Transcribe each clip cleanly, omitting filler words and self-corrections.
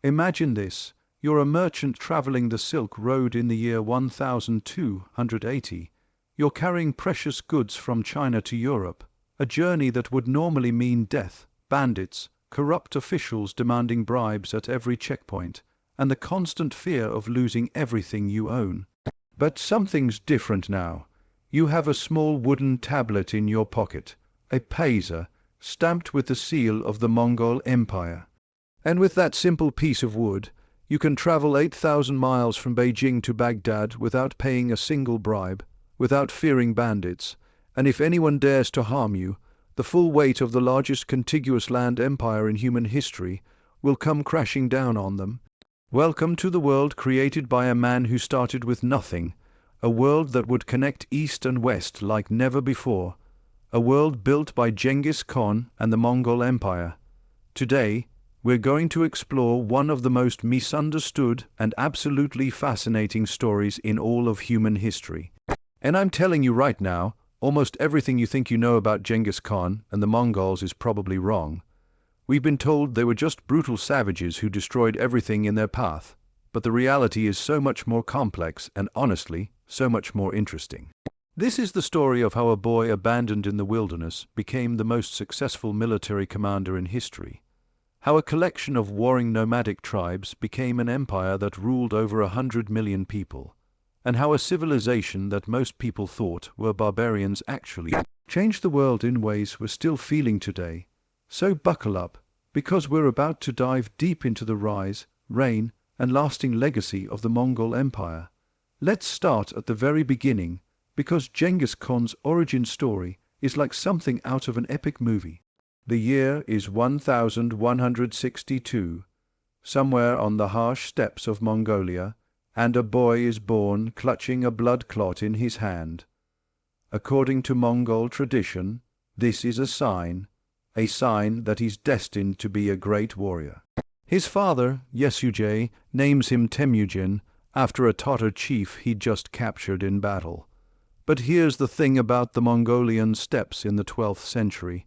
Imagine this. You're a merchant traveling the Silk Road in the year 1280. You're carrying precious goods from China to Europe, a journey that would normally mean death, bandits, corrupt officials demanding bribes at every checkpoint, and the constant fear of losing everything you own. But something's different now. You have a small wooden tablet in your pocket, a paisa, stamped with the seal of the Mongol Empire. And with that simple piece of wood, you can travel 8,000 miles from Beijing to Baghdad without paying a single bribe, without fearing bandits, and if anyone dares to harm you, the full weight of the largest contiguous land empire in human history will come crashing down on them. Welcome to the world created by a man who started with nothing, a world that would connect East and West like never before, a world built by Genghis Khan and the Mongol Empire. Today, we're going to explore one of the most misunderstood and absolutely fascinating stories in all of human history. And I'm telling you right now, almost everything you think you know about Genghis Khan and the Mongols is probably wrong. We've been told they were just brutal savages who destroyed everything in their path, but the reality is so much more complex and, honestly, so much more interesting. This is the story of how a boy abandoned in the wilderness became the most successful military commander in history. How a collection of warring nomadic tribes became an empire that ruled over 100 million people, and how a civilization that most people thought were barbarians actually changed the world in ways we're still feeling today. So buckle up, because we're about to dive deep into the rise, reign, and lasting legacy of the Mongol Empire. Let's start at the very beginning, because Genghis Khan's origin story is like something out of an epic movie. The year is 1162, somewhere on the harsh steppes of Mongolia, and a boy is born clutching a blood clot in his hand. According to Mongol tradition, this is a sign that he's destined to be a great warrior. His father, Yesujay, names him Temüjin, after a Tatar chief he'd just captured in battle. But here's the thing about the Mongolian steppes in the 12th century.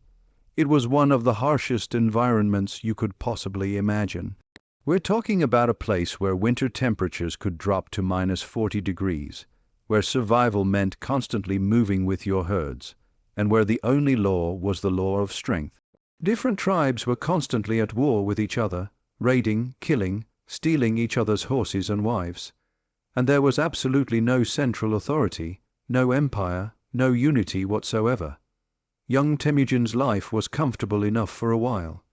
It was one of the harshest environments you could possibly imagine. We're talking about a place where winter temperatures could drop to -40 degrees, where survival meant constantly moving with your herds, and where the only law was the law of strength. Different tribes were constantly at war with each other, raiding, killing, stealing each other's horses and wives. And there was absolutely no central authority, no empire, no unity whatsoever. Young Temujin's life was comfortable enough for a while.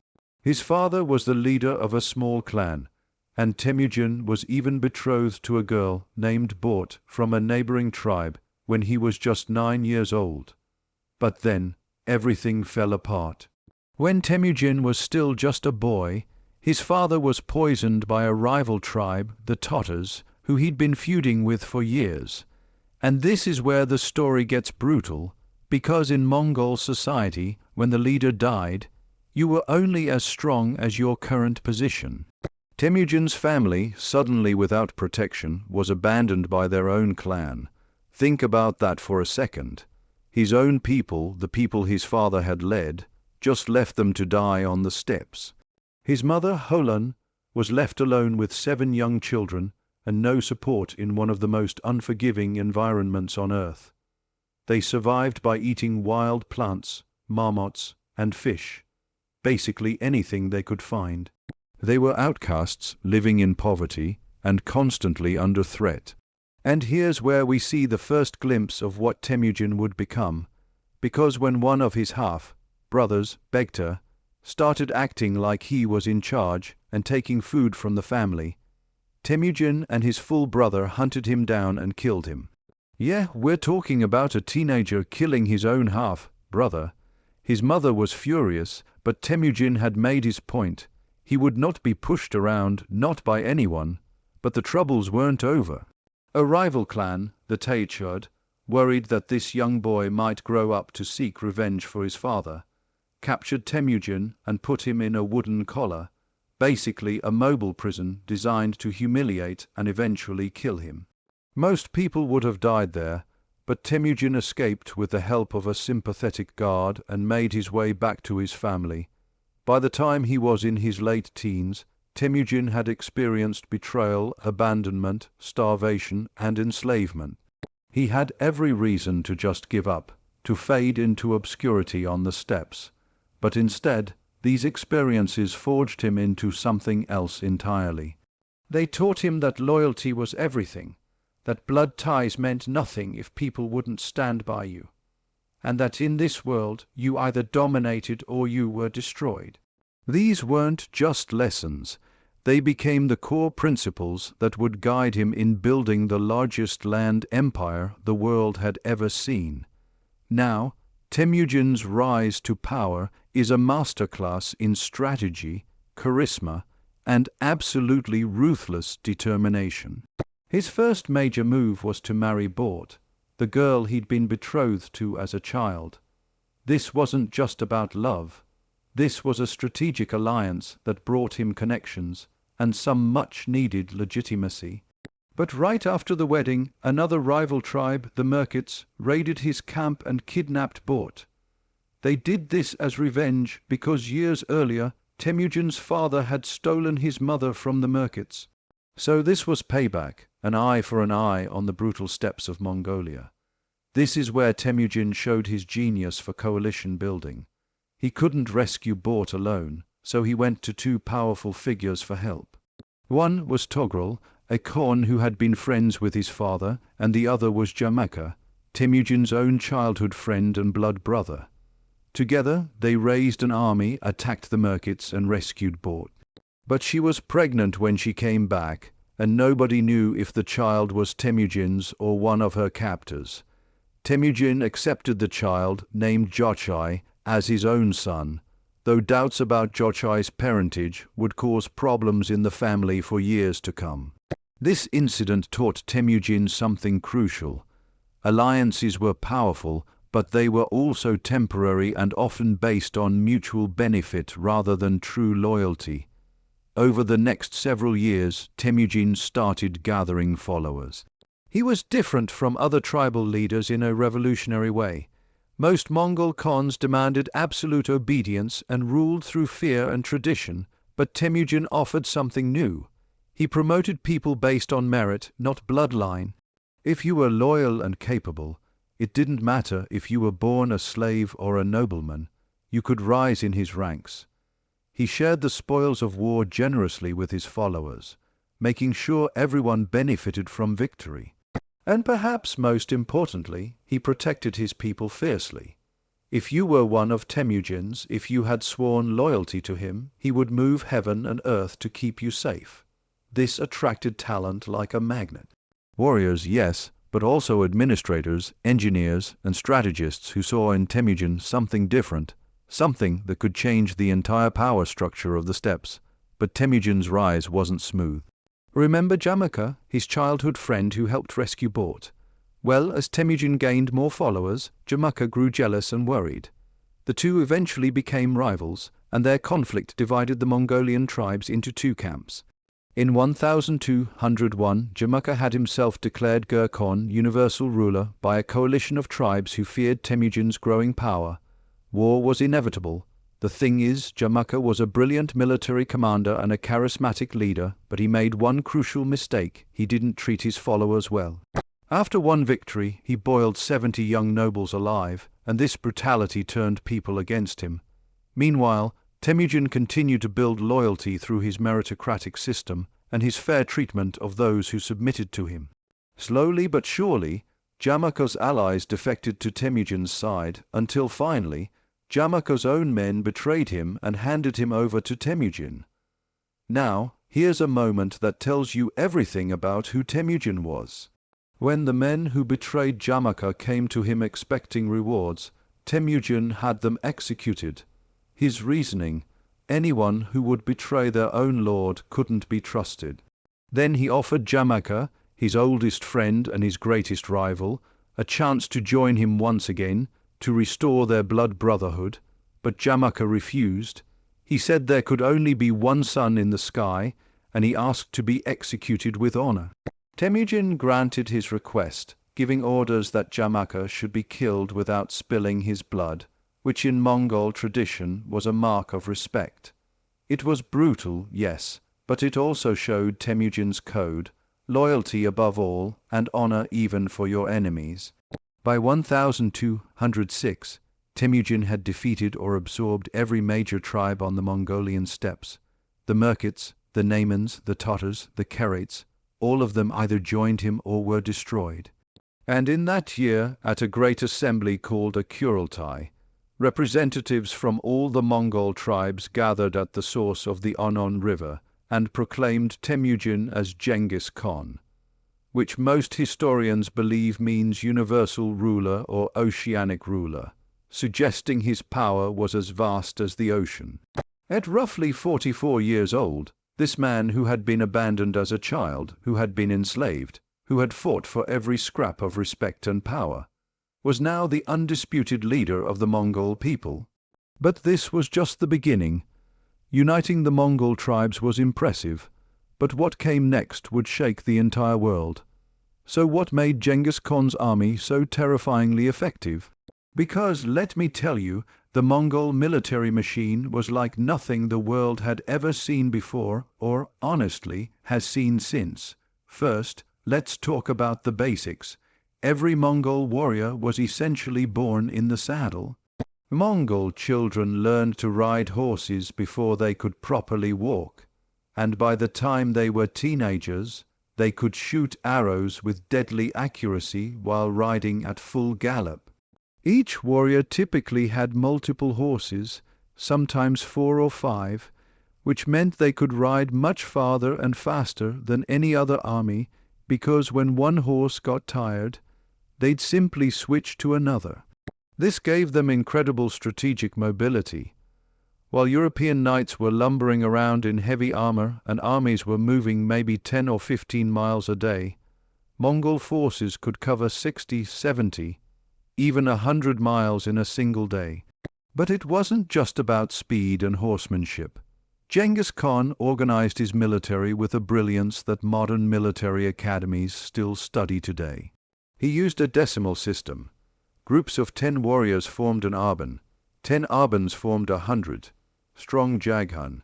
His father was the leader of a small clan, and Temüjin was even betrothed to a girl named Börte from a neighboring tribe when he was just 9 years old. But then, everything fell apart. When Temüjin was still just a boy, his father was poisoned by a rival tribe, the Tatars, who he'd been feuding with for years. And this is where the story gets brutal, because in Mongol society, when the leader died, you were only as strong as your current position. Temüjin's family, suddenly without protection, was abandoned by their own clan. Think about that for a second. His own people, the people his father had led, just left them to die on the steppes. His mother, Holan, was left alone with 7 young children and no support in one of the most unforgiving environments on earth. They survived by eating wild plants, marmots, and fish, basically anything they could find. They were outcasts living in poverty and constantly under threat. And here's where we see the first glimpse of what Temüjin would become, because when one of his half-brothers, Börte, started acting like he was in charge and taking food from the family, Temüjin and his full brother hunted him down and killed him. Yeah, we're talking about a teenager killing his own half-brother. His mother was furious, but Temüjin had made his point. He would not be pushed around, not by anyone, but the troubles weren't over. A rival clan, the Temüjin, worried that this young boy might grow up to seek revenge for his father, captured Temüjin and put him in a wooden collar, basically a mobile prison designed to humiliate and eventually kill him. Most people would have died there, but Temüjin escaped with the help of a sympathetic guard and made his way back to his family. By the time he was in his late teens, Temüjin had experienced betrayal, abandonment, starvation, and enslavement. He had every reason to just give up, to fade into obscurity on the steppes. But instead, these experiences forged him into something else entirely. They taught him that loyalty was everything, that blood ties meant nothing if people wouldn't stand by you, and that in this world you either dominated or you were destroyed. These weren't just lessons. They became the core principles that would guide him in building the largest land empire the world had ever seen. Now, Temüjin's rise to power is a masterclass in strategy, charisma, and absolutely ruthless determination. His first major move was to marry Börte, the girl he'd been betrothed to as a child. This wasn't just about love. This was a strategic alliance that brought him connections and some much-needed legitimacy. But right after the wedding, another rival tribe, the Merkits, raided his camp and kidnapped Börte. They did this as revenge because years earlier Temüjin's father had stolen his mother from the Merkits. So this was payback, an eye for an eye on the brutal steppes of Mongolia. This is where Temüjin showed his genius for coalition building. He couldn't rescue Börte alone, so he went to two powerful figures for help. One was Togrul, a Khan who had been friends with his father, and the other was Jamukha, Temüjin's own childhood friend and blood brother. Together they raised an army, attacked the Merkits, and rescued Börte. But she was pregnant when she came back, and nobody knew if the child was Temüjin's or one of her captors. Temüjin accepted the child, named Jochai, as his own son, though doubts about Jochai's parentage would cause problems in the family for years to come. This incident taught Temüjin something crucial. Alliances were powerful, but they were also temporary and often based on mutual benefit rather than true loyalty. Over the next several years, Temüjin started gathering followers. He was different from other tribal leaders in a revolutionary way. Most Mongol Khans demanded absolute obedience and ruled through fear and tradition, but Temüjin offered something new. He promoted people based on merit, not bloodline. If you were loyal and capable, it didn't matter if you were born a slave or a nobleman, you could rise in his ranks. He shared the spoils of war generously with his followers, making sure everyone benefited from victory. And perhaps most importantly, he protected his people fiercely. If you were one of Temüjin's, if you had sworn loyalty to him, he would move heaven and earth to keep you safe. This attracted talent like a magnet. Warriors, yes, but also administrators, engineers, and strategists who saw in Temüjin something different, something that could change the entire power structure of the steppes. But Temüjin's rise wasn't smooth. Remember Jamukha, his childhood friend who helped rescue Börte? Well, as Temüjin gained more followers, Jamukha grew jealous and worried. The two eventually became rivals, and their conflict divided the Mongolian tribes into two camps. In 1201, Jamukha had himself declared Genghis Khan universal ruler by a coalition of tribes who feared Temüjin's growing power. War was inevitable. The thing is, Jamukha was a brilliant military commander and a charismatic leader, but he made one crucial mistake: he didn't treat his followers well. After one victory, he boiled 70 young nobles alive, and this brutality turned people against him. Meanwhile, Temüjin continued to build loyalty through his meritocratic system and his fair treatment of those who submitted to him. Slowly but surely, Jamukha's allies defected to Temüjin's side until finally, Jamukha's own men betrayed him and handed him over to Temüjin. Now, here's a moment that tells you everything about who Temüjin was. When the men who betrayed Jamukha came to him expecting rewards, Temüjin had them executed. His reasoning: anyone who would betray their own lord couldn't be trusted. Then he offered Jamukha, his oldest friend and his greatest rival, a chance to join him once again, to restore their blood brotherhood, but Jamukha refused. He said there could only be one sun in the sky, and he asked to be executed with honor. Temüjin granted his request, giving orders that Jamukha should be killed without spilling his blood, which in Mongol tradition was a mark of respect. It was brutal, yes, but it also showed Temüjin's code, loyalty above all, and honor even for your enemies. By 1206, Temüjin had defeated or absorbed every major tribe on the Mongolian steppes. The Merkits, the Naimans, the Tatars, the Kerates, all of them either joined him or were destroyed. And in that year, at a great assembly called a Kurultai, representatives from all the Mongol tribes gathered at the source of the Onon River and proclaimed Temüjin as Genghis Khan, which most historians believe means universal ruler or oceanic ruler, suggesting his power was as vast as the ocean. At roughly 44 years old, this man who had been abandoned as a child, who had been enslaved, who had fought for every scrap of respect and power, was now the undisputed leader of the Mongol people. But this was just the beginning. Uniting the Mongol tribes was impressive, but what came next would shake the entire world. So what made Genghis Khan's army so terrifyingly effective? Because, let me tell you, the Mongol military machine was like nothing the world had ever seen before or, honestly, has seen since. First, let's talk about the basics. Every Mongol warrior was essentially born in the saddle. Mongol children learned to ride horses before they could properly walk, and by the time they were teenagers, they could shoot arrows with deadly accuracy while riding at full gallop. Each warrior typically had multiple horses, sometimes 4 or 5, which meant they could ride much farther and faster than any other army, because when one horse got tired, they'd simply switch to another. This gave them incredible strategic mobility. While European knights were lumbering around in heavy armor and armies were moving maybe 10 or 15 miles a day, Mongol forces could cover 60, 70, even 100 miles in a single day. But it wasn't just about speed and horsemanship. Genghis Khan organized his military with a brilliance that modern military academies still study today. He used a decimal system. Groups of 10 warriors formed an arban. 10 arbans formed 100. Strong Jaghan.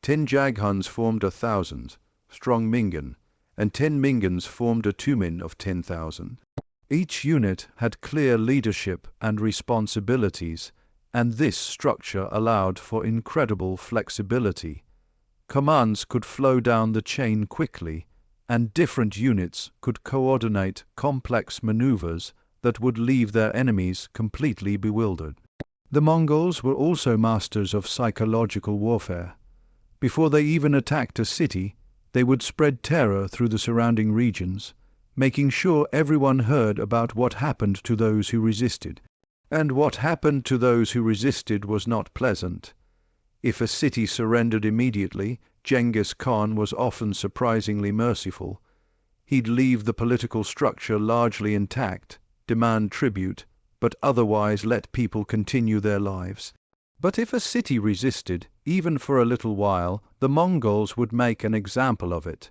10 Jaghuns formed 1,000. Strong Mingan. And 10 Mingans formed a tumen of 10,000. Each unit had clear leadership and responsibilities, and this structure allowed for incredible flexibility. Commands could flow down the chain quickly, and different units could coordinate complex maneuvers that would leave their enemies completely bewildered. The Mongols were also masters of psychological warfare. Before they even attacked a city, they would spread terror through the surrounding regions, making sure everyone heard about what happened to those who resisted. And what happened to those who resisted was not pleasant. If a city surrendered immediately, Genghis Khan was often surprisingly merciful. He'd leave the political structure largely intact, demand tribute, but otherwise let people continue their lives. But if a city resisted, even for a little while, the Mongols would make an example of it.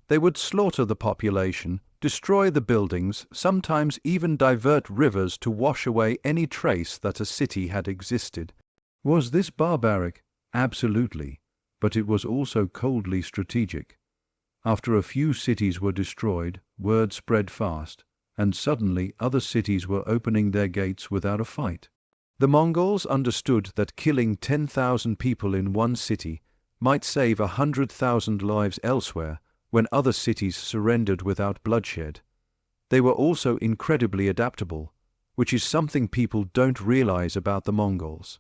They would slaughter the population, destroy the buildings, sometimes even divert rivers to wash away any trace that a city had existed. Was this barbaric? Absolutely, but it was also coldly strategic. After a few cities were destroyed, word spread fast, and suddenly other cities were opening their gates without a fight. The Mongols understood that killing 10,000 people in one city might save 100,000 lives elsewhere when other cities surrendered without bloodshed. They were also incredibly adaptable, which is something people don't realize about the Mongols.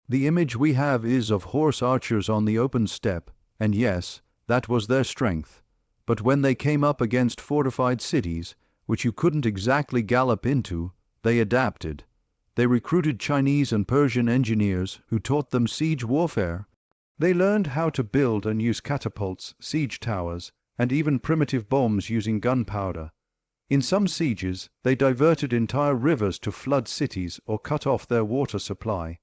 The image we have is of horse archers on the open steppe, and yes, that was their strength. But when they came up against fortified cities, which you couldn't exactly gallop into, they adapted. They recruited Chinese and Persian engineers who taught them siege warfare. They learned how to build and use catapults, siege towers, and even primitive bombs using gunpowder. In some sieges, they diverted entire rivers to flood cities or cut off their water supply.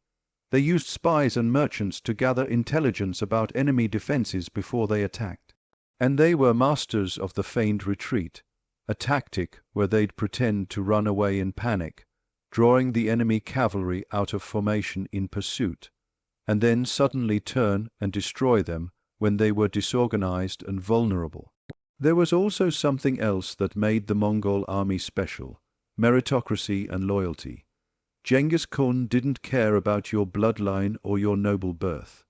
They used spies and merchants to gather intelligence about enemy defenses before they attacked. And they were masters of the feigned retreat, a tactic where they'd pretend to run away in panic, drawing the enemy cavalry out of formation in pursuit, and then suddenly turn and destroy them when they were disorganized and vulnerable. There was also something else that made the Mongol army special: meritocracy and loyalty. Genghis Khan didn't care about your bloodline or your noble birth.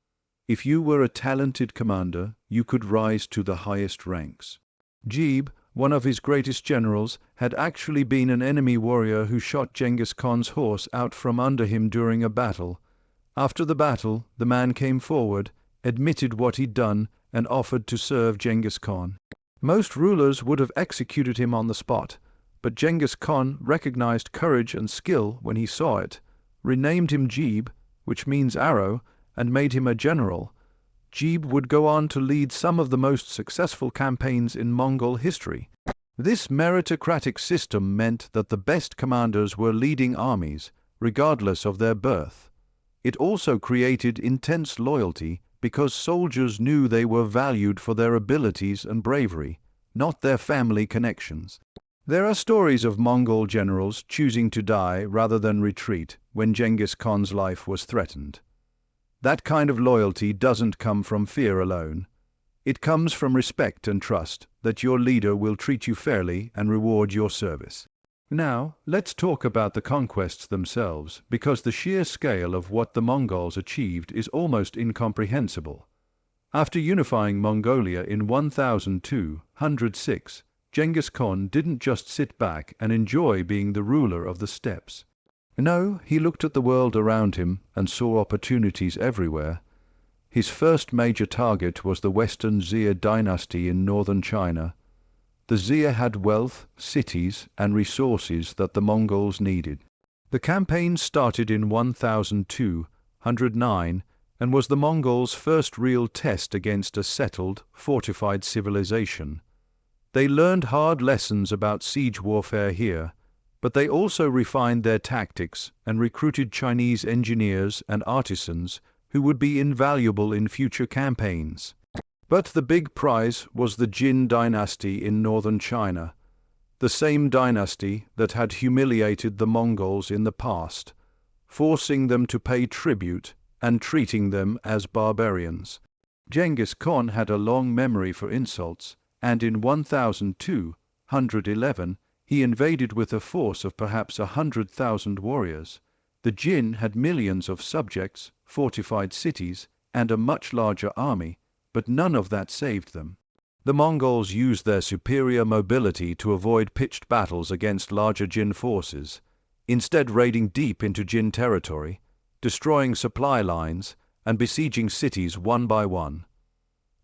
If you were a talented commander, you could rise to the highest ranks. Jib, one of his greatest generals, had actually been an enemy warrior who shot Genghis Khan's horse out from under him during a battle. After the battle, the man came forward, admitted what he'd done, and offered to serve Genghis Khan. Most rulers would have executed him on the spot, but Genghis Khan recognized courage and skill when he saw it, renamed him Jib, which means arrow, and made him a general. Jib would go on to lead some of the most successful campaigns in Mongol history. This meritocratic system meant that the best commanders were leading armies, regardless of their birth. It also created intense loyalty because soldiers knew they were valued for their abilities and bravery, not their family connections. There are stories of Mongol generals choosing to die rather than retreat when Genghis Khan's life was threatened. That kind of loyalty doesn't come from fear alone. It comes from respect and trust that your leader will treat you fairly and reward your service. Now, let's talk about the conquests themselves, because the sheer scale of what the Mongols achieved is almost incomprehensible. After unifying Mongolia in 1206, Genghis Khan didn't just sit back and enjoy being the ruler of the steppes. No, he looked at the world around him and saw opportunities everywhere. His first major target was the Western Jin Dynasty in northern China. The Jin had wealth, cities, and resources that the Mongols needed. The campaign started in 1209 and was the Mongols' first real test against a settled, fortified civilization. They learned hard lessons about siege warfare here, but they also refined their tactics and recruited Chinese engineers and artisans who would be invaluable in future campaigns. But the big prize was the Jin Dynasty in northern China, the same dynasty that had humiliated the Mongols in the past, forcing them to pay tribute and treating them as barbarians. Genghis Khan had a long memory for insults, and in 1211 he invaded with a force of perhaps 100,000 warriors. The Jin had millions of subjects, fortified cities, and a much larger army, but none of that saved them. The Mongols used their superior mobility to avoid pitched battles against larger Jin forces, instead raiding deep into Jin territory, destroying supply lines, and besieging cities one by one.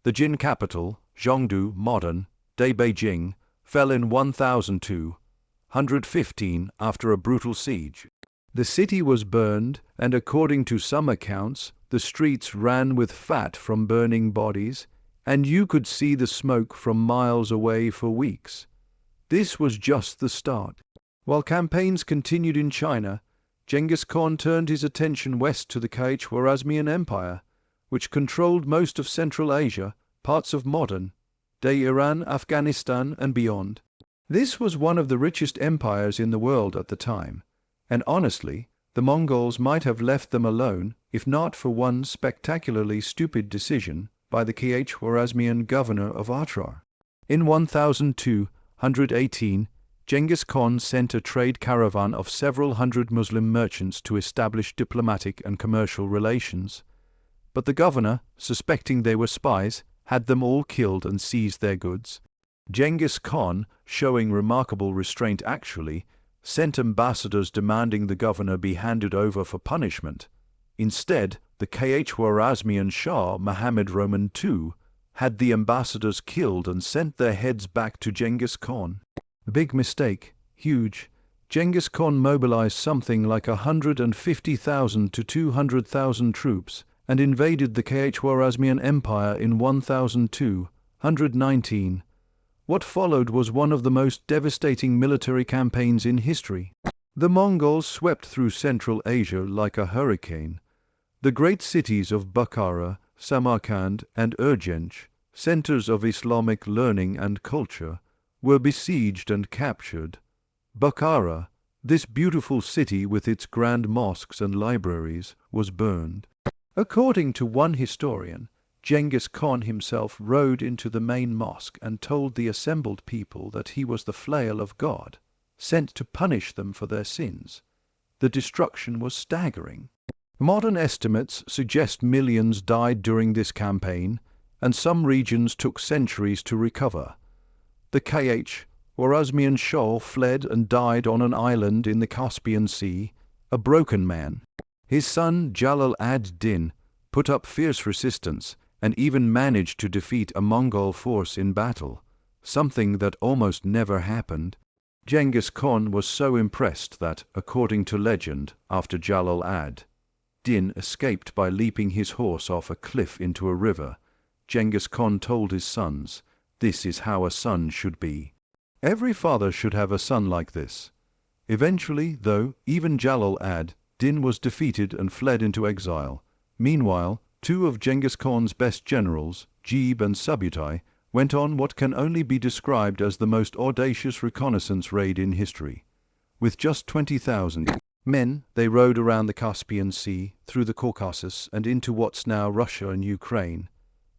The Jin capital, Zhongdu (modern day Beijing), fell in 1215 after a brutal siege. The city was burned, and according to some accounts, the streets ran with fat from burning bodies, and you could see the smoke from miles away for weeks. This was just the start. While campaigns continued in China, Genghis Khan turned his attention west to the Khwarazmian Empire, which controlled most of Central Asia, parts of modern-day Iran, Afghanistan, and beyond. This was one of the richest empires in the world at the time, and honestly, the Mongols might have left them alone if not for one spectacularly stupid decision by the Khwarazmian governor of Atrar. In 1218, Genghis Khan sent a trade caravan of several hundred Muslim merchants to establish diplomatic and commercial relations. But the governor, suspecting they were spies, had them all killed and seized their goods. Genghis Khan, showing remarkable restraint actually, sent ambassadors demanding the governor be handed over for punishment. Instead, the Khwarazmian Shah Muhammad Roman II had the ambassadors killed and sent their heads back to Genghis Khan. Big mistake, huge. Genghis Khan mobilized something like 150,000 to 200,000 troops and invaded the Khwarazmian Empire in 1219. What followed was one of the most devastating military campaigns in history. The Mongols swept through Central Asia like a hurricane. The great cities of Bukhara, Samarkand, and Urgench, centers of Islamic learning and culture, were besieged and captured. Bukhara, this beautiful city with its grand mosques and libraries, was burned. According to one historian, Genghis Khan himself rode into the main mosque and told the assembled people that he was the flail of God, sent to punish them for their sins. The destruction was staggering. Modern estimates suggest millions died during this campaign, and some regions took centuries to recover. The Khwarazmian Shah fled and died on an island in the Caspian Sea, a broken man. His son Jalal ad-Din put up fierce resistance and even managed to defeat a Mongol force in battle, something that almost never happened. Genghis Khan was so impressed that, according to legend, after Jalal ad-Din escaped by leaping his horse off a cliff into a river, Genghis Khan told his sons, "This is how a son should be. Every father should have a son like this." Eventually, though, even Jalal ad-Din was defeated and fled into exile. Meanwhile, two of Genghis Khan's best generals, Jib and Subutai, went on what can only be described as the most audacious reconnaissance raid in history. With just 20,000 men, they rode around the Caspian Sea, through the Caucasus, and into what's now Russia and Ukraine.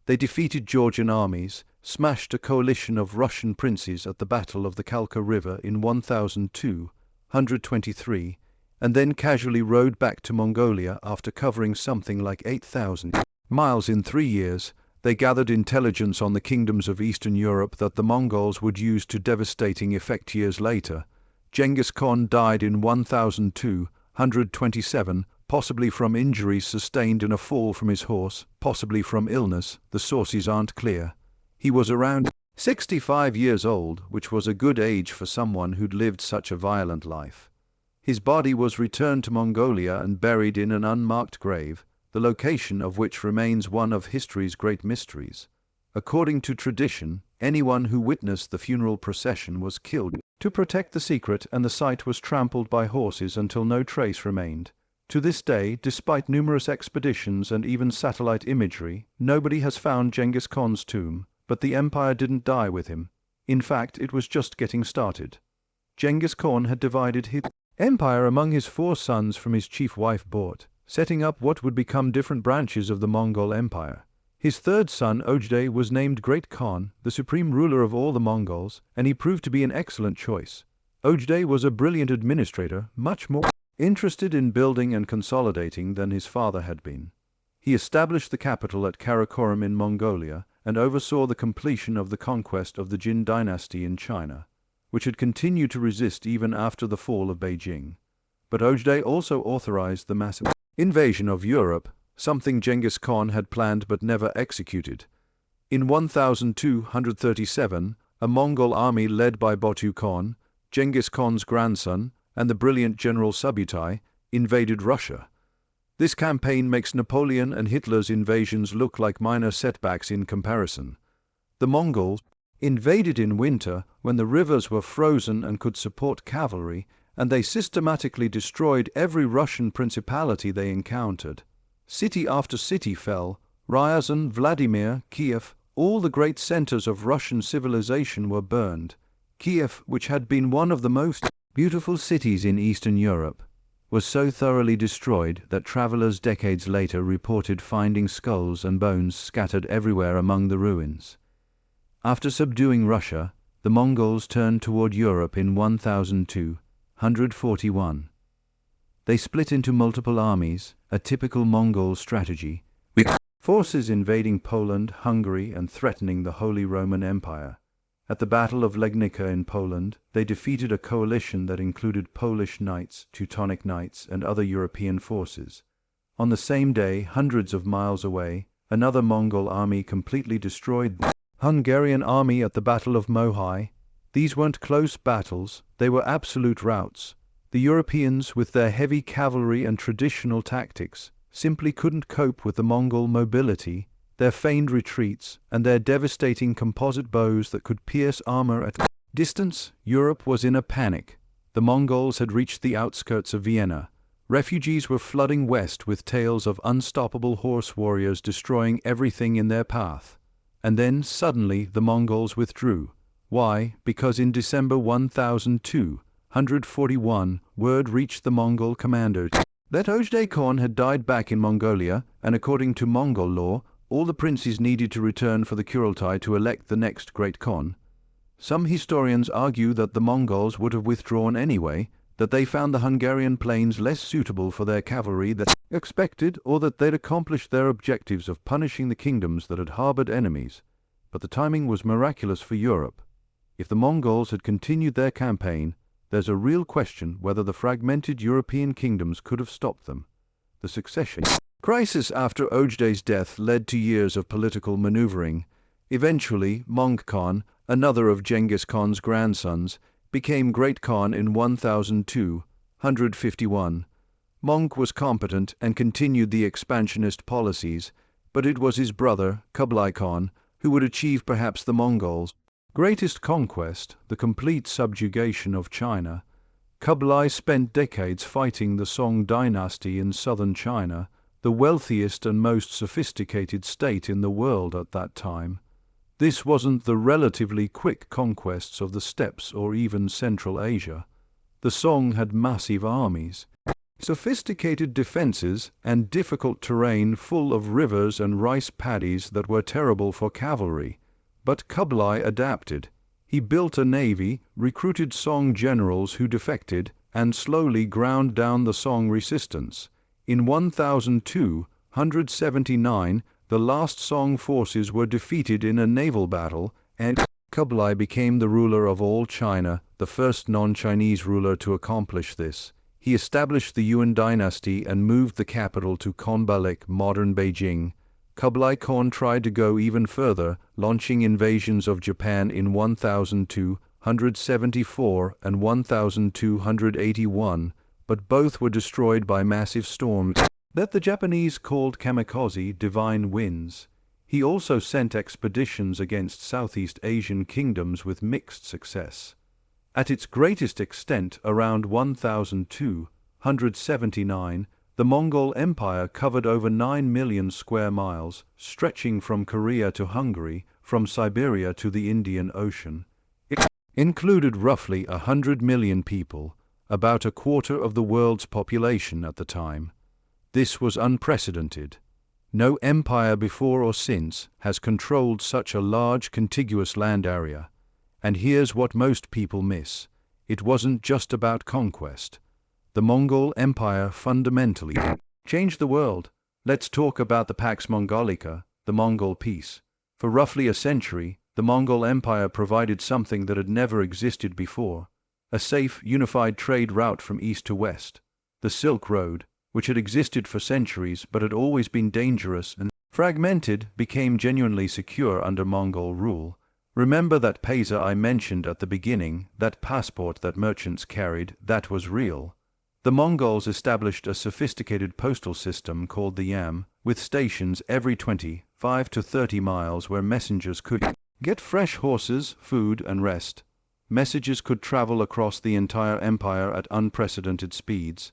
They defeated Georgian armies, smashed a coalition of Russian princes at the Battle of the Kalka River in 1223, and then casually rode back to Mongolia after covering something like 8,000 miles in 3 years. They gathered intelligence on the kingdoms of Eastern Europe that the Mongols would use to devastating effect years later. Genghis Khan died in 1227, possibly from injuries sustained in a fall from his horse, possibly from illness, the sources aren't clear. He was around 65 years old, which was a good age for someone who'd lived such a violent life. His body was returned to Mongolia and buried in an unmarked grave, the location of which remains one of history's great mysteries. According to tradition, anyone who witnessed the funeral procession was killed to protect the secret, and the site was trampled by horses until no trace remained. To this day, despite numerous expeditions and even satellite imagery, nobody has found Genghis Khan's tomb, but the empire didn't die with him. In fact, it was just getting started. Genghis Khan had divided his empire among his 4 sons from his chief wife Börte, setting up what would become different branches of the Mongol Empire. His 3rd son, Ojdai, was named Great Khan, the supreme ruler of all the Mongols, and he proved to be an excellent choice. Ojdai was a brilliant administrator, much more interested in building and consolidating than his father had been. He established the capital at Karakorum in Mongolia and oversaw the completion of the conquest of the Jin Dynasty in China, which had continued to resist even after the fall of Beijing. But Ojdai also authorized the massive invasion of Europe, something Genghis Khan had planned but never executed. In 1237, a Mongol army led by Börte Khan, Genghis Khan's grandson, and the brilliant General Subutai, invaded Russia. This campaign makes Napoleon and Hitler's invasions look like minor setbacks in comparison. The Mongols invaded in winter when the rivers were frozen and could support cavalry, and they systematically destroyed every Russian principality they encountered. City after city fell. Ryazan, Vladimir, Kiev, all the great centers of Russian civilization were burned. Kiev, which had been one of the most beautiful cities in Eastern Europe, was so thoroughly destroyed that travelers decades later reported finding skulls and bones scattered everywhere among the ruins. After subduing Russia, the Mongols turned toward Europe in 1241. They split into multiple armies, a typical Mongol strategy, with forces invading Poland, Hungary, and threatening the Holy Roman Empire. At the Battle of Legnica in Poland, they defeated a coalition that included Polish knights, Teutonic knights, and other European forces. On the same day, hundreds of miles away, another Mongol army completely destroyed the Hungarian army at the Battle of Mohyl. These weren't close battles, they were absolute routs. The Europeans, with their heavy cavalry and traditional tactics, simply couldn't cope with the Mongol mobility, their feigned retreats, and their devastating composite bows that could pierce armor at distance. Europe was in a panic. The Mongols had reached the outskirts of Vienna. Refugees were flooding west with tales of unstoppable horse warriors destroying everything in their path. And then, suddenly, the Mongols withdrew. Why? Because in December 1241, word reached the Mongol commander that Ojdai Khan had died back in Mongolia, and according to Mongol law, all the princes needed to return for the Kurultai to elect the next great Khan. Some historians argue that the Mongols would have withdrawn anyway, that they found the Hungarian plains less suitable for their cavalry than expected, or that they'd accomplished their objectives of punishing the kingdoms that had harbored enemies. But the timing was miraculous for Europe. If the Mongols had continued their campaign, there's a real question whether the fragmented European kingdoms could have stopped them. The succession crisis after Ojday's death led to years of political maneuvering. Eventually, Mongol Khan, another of Genghis Khan's grandsons, became Great Khan in 1251. Mongol was competent and continued the expansionist policies, but it was his brother, Kublai Khan, who would achieve perhaps the Mongols' greatest conquest, the complete subjugation of China. Kublai spent decades fighting the Song dynasty in southern China, the wealthiest and most sophisticated state in the world at that time. This wasn't the relatively quick conquests of the steppes or even Central Asia. The Song had massive armies, sophisticated defenses, and difficult terrain full of rivers and rice paddies that were terrible for cavalry. But Kublai adapted. He built a navy, recruited Song generals who defected, and slowly ground down the Song resistance. In 1279, the last Song forces were defeated in a naval battle, and Kublai became the ruler of all China, the first non-Chinese ruler to accomplish this. He established the Jin Dynasty and moved the capital to Khanbalik, modern Beijing. Kublai Khan tried to go even further, launching invasions of Japan in 1274 and 1281, but both were destroyed by massive storms that the Japanese called kamikaze, divine winds. He also sent expeditions against Southeast Asian kingdoms with mixed success. At its greatest extent, around 1279, the Mongol Empire covered over 9 million square miles, stretching from Korea to Hungary, from Siberia to the Indian Ocean. It included roughly 100 million people, about a quarter of the world's population at the time. This was unprecedented. No empire before or since has controlled such a large contiguous land area. And here's what most people miss. It wasn't just about conquest. The Mongol Empire fundamentally changed the world. Let's talk about the Pax Mongolica, the Mongol peace. For roughly a century, the Mongol Empire provided something that had never existed before: a safe, unified trade route from east to west. The Silk Road, which had existed for centuries but had always been dangerous and fragmented, became genuinely secure under Mongol rule. Remember that paisa I mentioned at the beginning, that passport that merchants carried, that was real. The Mongols established a sophisticated postal system called the Yam, with stations every 25 to 30 miles where messengers could get fresh horses, food, and rest. Messages could travel across the entire empire at unprecedented speeds.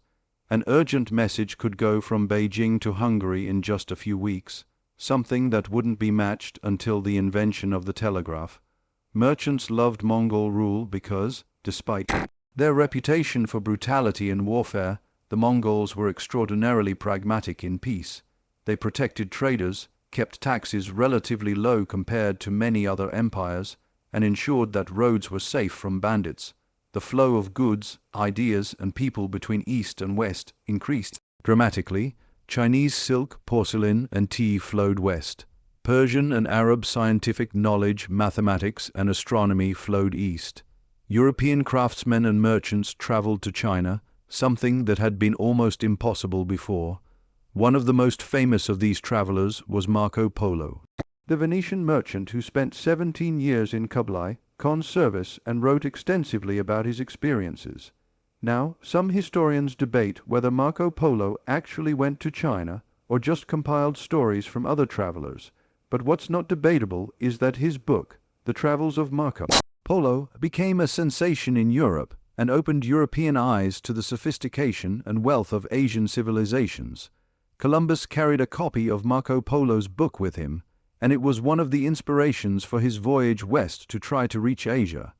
An urgent message could go from Beijing to Hungary in just a few weeks, something that wouldn't be matched until the invention of the telegraph. Merchants loved Mongol rule because, despite their reputation for brutality and warfare, the Mongols were extraordinarily pragmatic in peace. They protected traders, kept taxes relatively low compared to many other empires, and ensured that roads were safe from bandits. The flow of goods, ideas, and people between East and West increased dramatically. Chinese silk, porcelain, and tea flowed west. Persian and Arab scientific knowledge, mathematics, and astronomy flowed east. European craftsmen and merchants traveled to China, something that had been almost impossible before. One of the most famous of these travelers was Marco Polo, the Venetian merchant who spent 17 years in Kublai Khan's service and wrote extensively about his experiences. Now, some historians debate whether Marco Polo actually went to China or just compiled stories from other travelers, but what's not debatable is that his book, The Travels of Marco Polo, became a sensation in Europe and opened European eyes to the sophistication and wealth of Asian civilizations. Columbus carried a copy of Marco Polo's book with him, and it was one of the inspirations for his voyage west to try to reach Asia.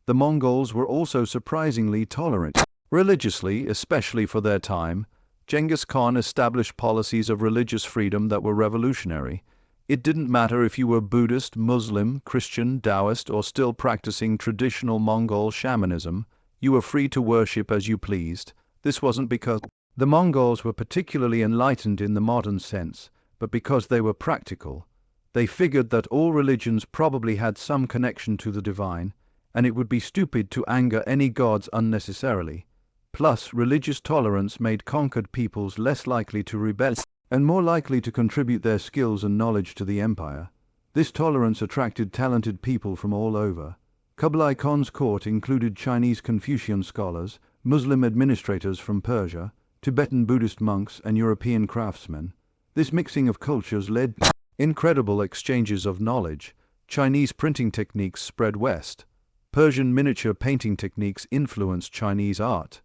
The Mongols were also surprisingly tolerant religiously, especially for their time. Genghis Khan established policies of religious freedom that were revolutionary. It didn't matter if you were Buddhist, Muslim, Christian, Taoist, or still practicing traditional Mongol shamanism, you were free to worship as you pleased. This wasn't because the Mongols were particularly enlightened in the modern sense, but because they were practical. They figured that all religions probably had some connection to the divine, and it would be stupid to anger any gods unnecessarily. Plus, religious tolerance made conquered peoples less likely to rebel and more likely to contribute their skills and knowledge to the empire. This tolerance attracted talented people from all over. Kublai Khan's court included Chinese Confucian scholars, Muslim administrators from Persia, Tibetan Buddhist monks, and European craftsmen. This mixing of cultures led to incredible exchanges of knowledge. Chinese printing techniques spread west. Persian miniature painting techniques influenced Chinese art.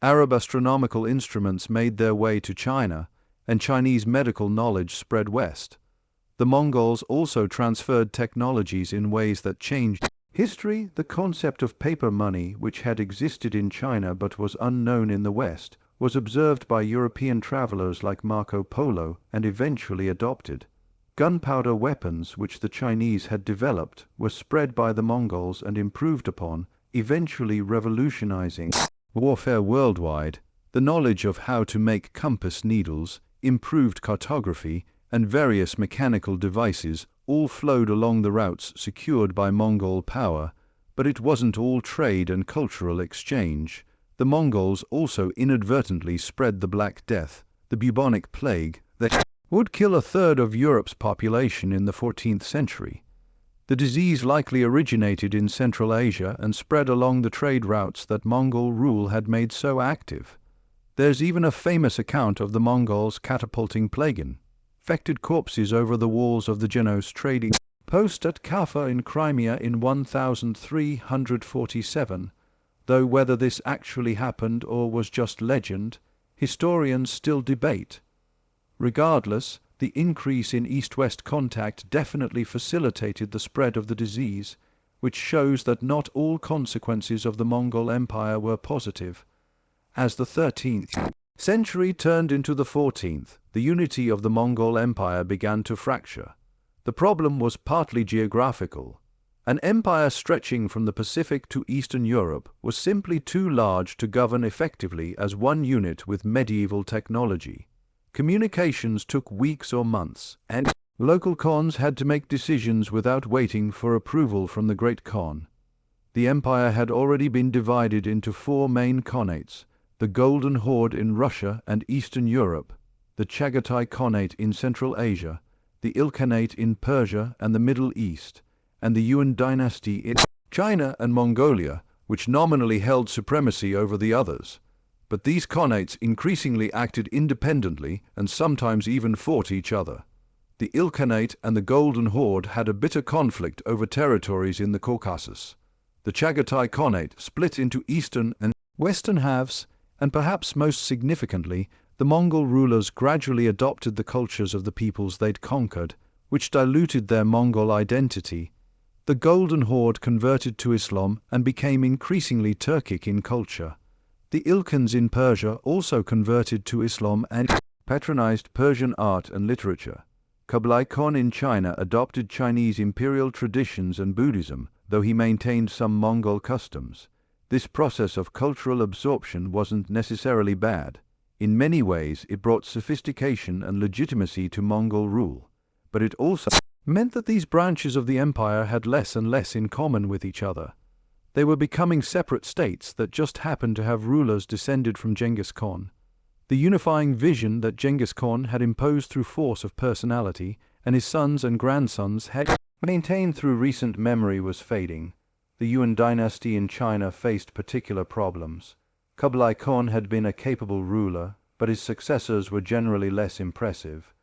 Arab astronomical instruments made their way to China, and Chinese medical knowledge spread west. The Mongols also transferred technologies in ways that changed history. The concept of paper money, which had existed in China but was unknown in the West, was observed by European travelers like Marco Polo and eventually adopted. Gunpowder weapons, which the Chinese had developed, were spread by the Mongols and improved upon, eventually revolutionizing warfare worldwide. The knowledge of how to make compass needles, improved cartography, and various mechanical devices all flowed along the routes secured by Mongol power, but it wasn't all trade and cultural exchange. The Mongols also inadvertently spread the Black Death, the bubonic plague, that would kill a third of Europe's population in the 14th century. The disease likely originated in Central Asia and spread along the trade routes that Mongol rule had made so active. There's even a famous account of the Mongols catapulting plague infected corpses over the walls of the Genos trading post at Kaffa in Crimea in 1347, though whether this actually happened or was just legend, historians still debate. Regardless, the increase in East-West contact definitely facilitated the spread of the disease, which shows that not all consequences of the Mongol Empire were positive. As the 13th century turned into the 14th, the unity of the Mongol Empire began to fracture. The problem was partly geographical. An empire stretching from the Pacific to Eastern Europe was simply too large to govern effectively as one unit with medieval technology. Communications took weeks or months, and local khans had to make decisions without waiting for approval from the Great Khan. The empire had already been divided into four main khanates: the Golden Horde in Russia and Eastern Europe, the Chagatai Khanate in Central Asia, the Ilkhanate in Persia and the Middle East, and the Jin Dynasty in China and Mongolia, which nominally held supremacy over the others. But these khanates increasingly acted independently and sometimes even fought each other. The Ilkhanate and the Golden Horde had a bitter conflict over territories in the Caucasus. The Chagatai Khanate split into eastern and western halves, and perhaps most significantly, the Mongol rulers gradually adopted the cultures of the peoples they'd conquered, which diluted their Mongol identity. The Golden Horde converted to Islam and became increasingly Turkic in culture. The Ilkhans in Persia also converted to Islam and patronized Persian art and literature. Kublai Khan in China adopted Chinese imperial traditions and Buddhism, though he maintained some Mongol customs. This process of cultural absorption wasn't necessarily bad. In many ways, it brought sophistication and legitimacy to Mongol rule, but it also meant that these branches of the empire had less and less in common with each other. They were becoming separate states that just happened to have rulers descended from Genghis Khan. The unifying vision that Genghis Khan had imposed through force of personality and his sons and grandsons had maintained through recent memory was fading. The Jin Dynasty in China faced particular problems. Kublai Khan had been a capable ruler, but his successors were generally less impressive.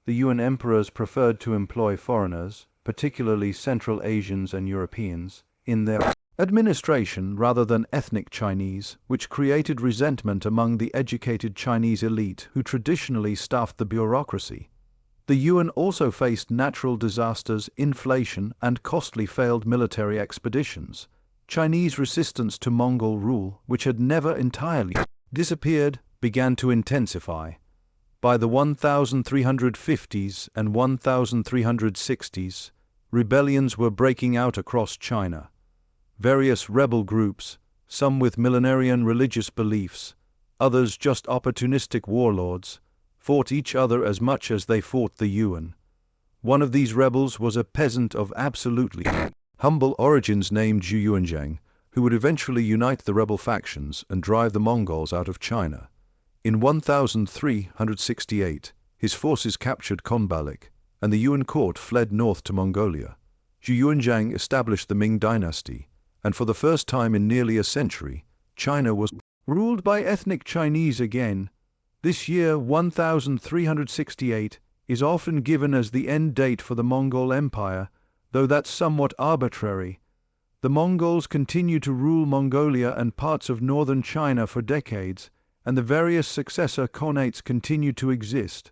The Yuan emperors preferred to employ foreigners, particularly Central Asians and Europeans, in their administration rather than ethnic Chinese, which created resentment among the educated Chinese elite who traditionally staffed the bureaucracy. The Yuan also faced natural disasters, inflation, and costly failed military expeditions. Chinese resistance to Mongol rule, which had never entirely disappeared, began to intensify. By the 1350s and 1360s, rebellions were breaking out across China. Various rebel groups, some with millenarian religious beliefs, others just opportunistic warlords, fought each other as much as they fought the Yuan. One of these rebels was a peasant of absolutely humble origins named Zhu Yuanzhang, who would eventually unite the rebel factions and drive the Mongols out of China. In 1368, his forces captured Konbalik, and the Yuan court fled north to Mongolia. Zhu Yuanzhang established the Ming Dynasty, and for the first time in nearly a century, China was ruled by ethnic Chinese again. This year, 1368, is often given as the end date for the Mongol Empire, though that's somewhat arbitrary. The Mongols continue to rule Mongolia and parts of northern China for decades, and the various successor khanates continue to exist.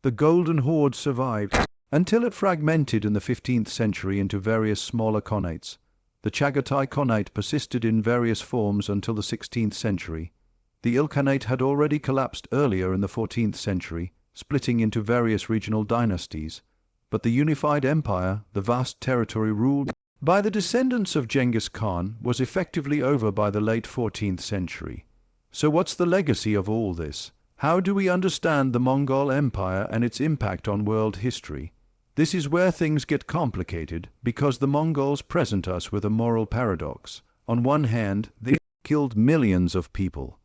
The Golden Horde survived until it fragmented in the 15th century into various smaller khanates. The Chagatai Khanate persisted in various forms until the 16th century. The Ilkhanate had already collapsed earlier in the 14th century, splitting into various regional dynasties. But the unified empire, the vast territory ruled by the descendants of Genghis Khan, was effectively over by the late 14th century. So what's the legacy of all this? How do we understand the Mongol Empire and its impact on world history? This is where things get complicated, because the Mongols present us with a moral paradox. On one hand, they killed millions of people.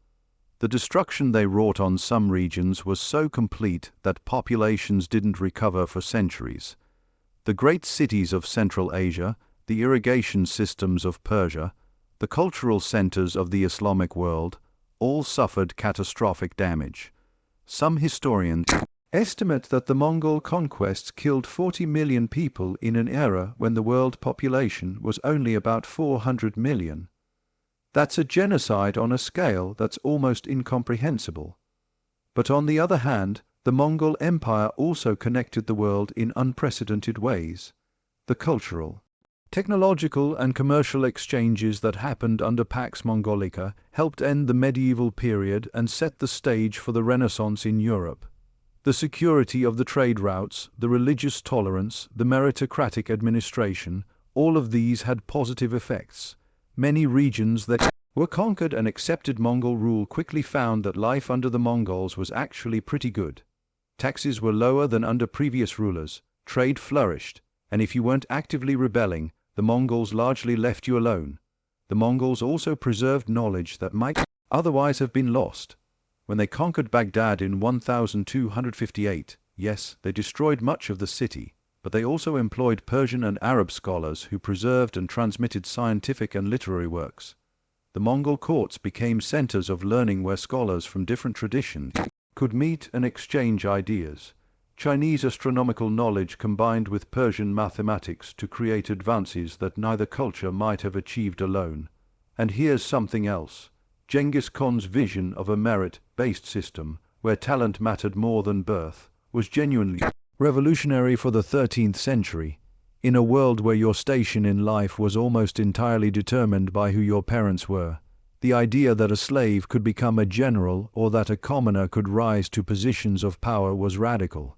The destruction they wrought on some regions was so complete that populations didn't recover for centuries. The great cities of Central Asia, the irrigation systems of Persia, the cultural centers of the Islamic world, all suffered catastrophic damage. Some historians estimate that the Mongol conquests killed 40 million people in an era when the world population was only about 400 million. That's a genocide on a scale that's almost incomprehensible. But on the other hand, the Mongol Empire also connected the world in unprecedented ways. The cultural, technological and commercial exchanges that happened under Pax Mongolica helped end the medieval period and set the stage for the Renaissance in Europe. The security of the trade routes, the religious tolerance, the meritocratic administration, all of these had positive effects. Many regions that were conquered and accepted Mongol rule quickly found that life under the Mongols was actually pretty good. Taxes were lower than under previous rulers, trade flourished, and if you weren't actively rebelling, the Mongols largely left you alone. The Mongols also preserved knowledge that might otherwise have been lost. When they conquered Baghdad in 1258, yes, they destroyed much of the city, but they also employed Persian and Arab scholars who preserved and transmitted scientific and literary works. The Mongol courts became centers of learning where scholars from different traditions could meet and exchange ideas. Chinese astronomical knowledge combined with Persian mathematics to create advances that neither culture might have achieved alone. And here's something else. Genghis Khan's vision of a merit-based system, where talent mattered more than birth, was genuinely revolutionary for the 13th century. In a world where your station in life was almost entirely determined by who your parents were, the idea that a slave could become a general or that a commoner could rise to positions of power was radical.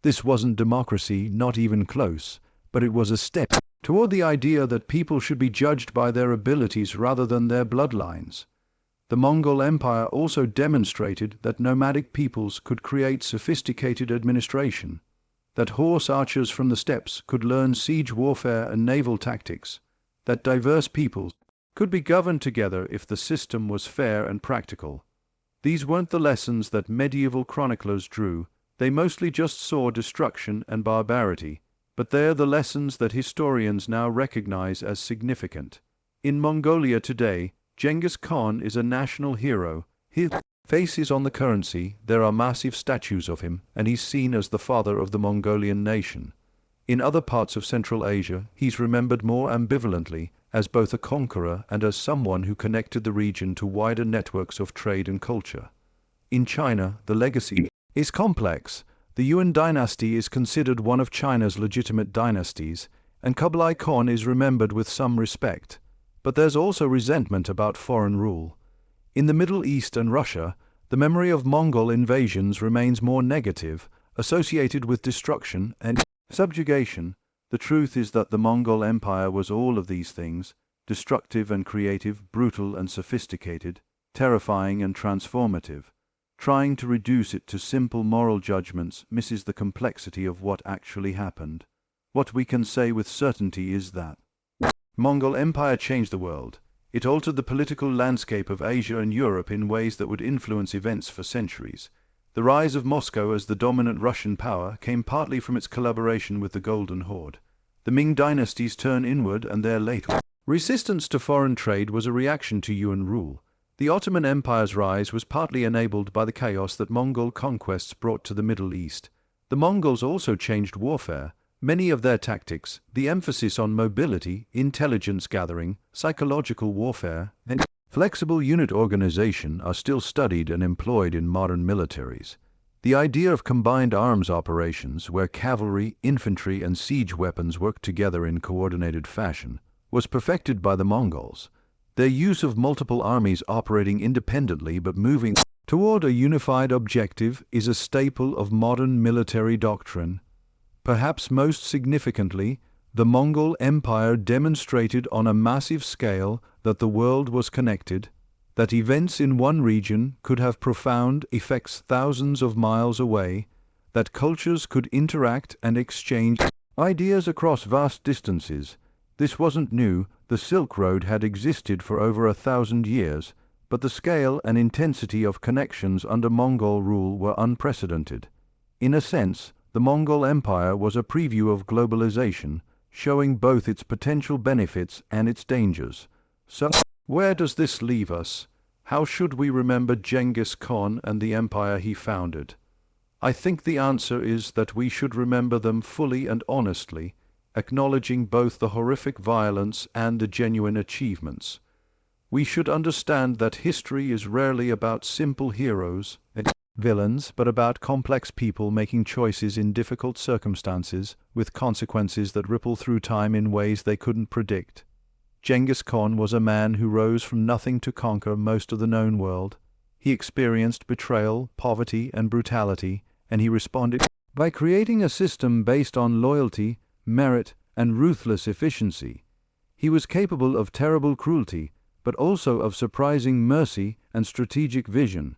This wasn't democracy, not even close, but it was a step toward the idea that people should be judged by their abilities rather than their bloodlines. The Mongol Empire also demonstrated that nomadic peoples could create sophisticated administration, that horse archers from the steppes could learn siege warfare and naval tactics, that diverse peoples could be governed together if the system was fair and practical. These weren't the lessons that medieval chroniclers drew. They mostly just saw destruction and barbarity, but they're the lessons that historians now recognize as significant. In Mongolia today, Genghis Khan is a national hero. His face is on the currency, there are massive statues of him, and he's seen as the father of the Mongolian nation. In other parts of Central Asia, he's remembered more ambivalently, as both a conqueror and as someone who connected the region to wider networks of trade and culture. In China, the legacy is complex. The Yuan dynasty is considered one of China's legitimate dynasties, and Kublai Khan is remembered with some respect. But there's also resentment about foreign rule. In the Middle East and Russia, the The memory of Mongol invasions remains more negative, associated with destruction and subjugation. The truth is that the Mongol Empire was all of these things: destructive and creative, brutal and sophisticated, terrifying and transformative. Trying to reduce it to simple moral judgments misses the complexity of what actually happened. What we can say with certainty is that Mongol Empire changed the world. It altered the political landscape of Asia and Europe in ways that would influence events for centuries. The rise of Moscow as the dominant Russian power came partly from its collaboration with the Golden Horde. The Ming dynasty's turn inward and their late resistance to foreign trade was a reaction to Yuan rule. The Ottoman Empire's rise was partly enabled by the chaos that Mongol conquests brought to the Middle East. The Mongols also changed warfare. Many of their tactics, the emphasis on mobility, intelligence gathering, psychological warfare, and flexible unit organization are still studied and employed in modern militaries. The idea of combined arms operations, where cavalry, infantry, and siege weapons work together in coordinated fashion, was perfected by the Mongols. Their use of multiple armies operating independently but moving toward a unified objective is a staple of modern military doctrine. Perhaps most significantly, the Mongol Empire demonstrated on a massive scale that the world was connected, that events in one region could have profound effects thousands of miles away, that cultures could interact and exchange ideas across vast distances. This wasn't new. The Silk Road had existed for over 1,000 years, but the scale and intensity of connections under Mongol rule were unprecedented. In a sense, the Mongol Empire was a preview of globalization, showing both its potential benefits and its dangers. So, where does this leave us? How should we remember Genghis Khan and the empire he founded? I think the answer is that we should remember them fully and honestly, acknowledging both the horrific violence and the genuine achievements. We should understand that history is rarely about simple heroes and villains, but about complex people making choices in difficult circumstances, with consequences that ripple through time in ways they couldn't predict. Genghis Khan was a man who rose from nothing to conquer most of the known world. He experienced betrayal, poverty, and brutality, and he responded by creating a system based on loyalty, merit, and ruthless efficiency. He was capable of terrible cruelty, but also of surprising mercy and strategic vision.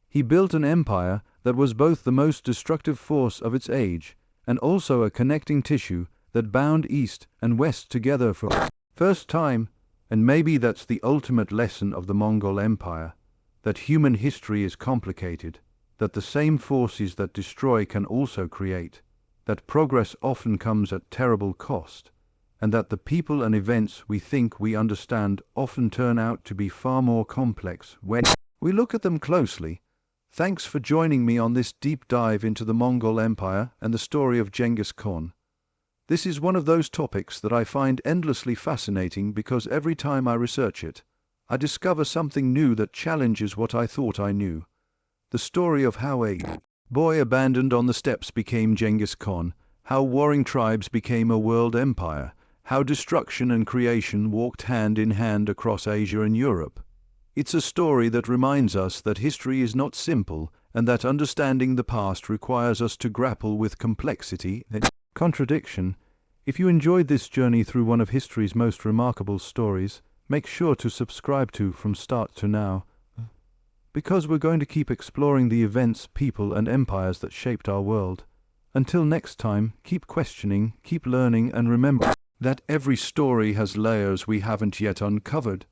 He built an empire that was both the most destructive force of its age and also a connecting tissue that bound East and West together for the first time. And maybe that's the ultimate lesson of the Mongol Empire, that human history is complicated, that the same forces that destroy can also create, that progress often comes at terrible cost, and that the people and events we think we understand often turn out to be far more complex when we look at them closely. Thanks for joining me on this deep dive into the Mongol Empire and the story of Genghis Khan. This is one of those topics that I find endlessly fascinating because every time I research it, I discover something new that challenges what I thought I knew. The story of how a boy abandoned on the steppes became Genghis Khan, how warring tribes became a world empire, how destruction and creation walked hand in hand across Asia and Europe. It's a story that reminds us that history is not simple and that understanding the past requires us to grapple with complexity and contradiction. If you enjoyed this journey through one of history's most remarkable stories, make sure to subscribe to From Start to Now, because we're going to keep exploring the events, people, and empires that shaped our world. Until next time, keep questioning, keep learning, and remember that every story has layers we haven't yet uncovered.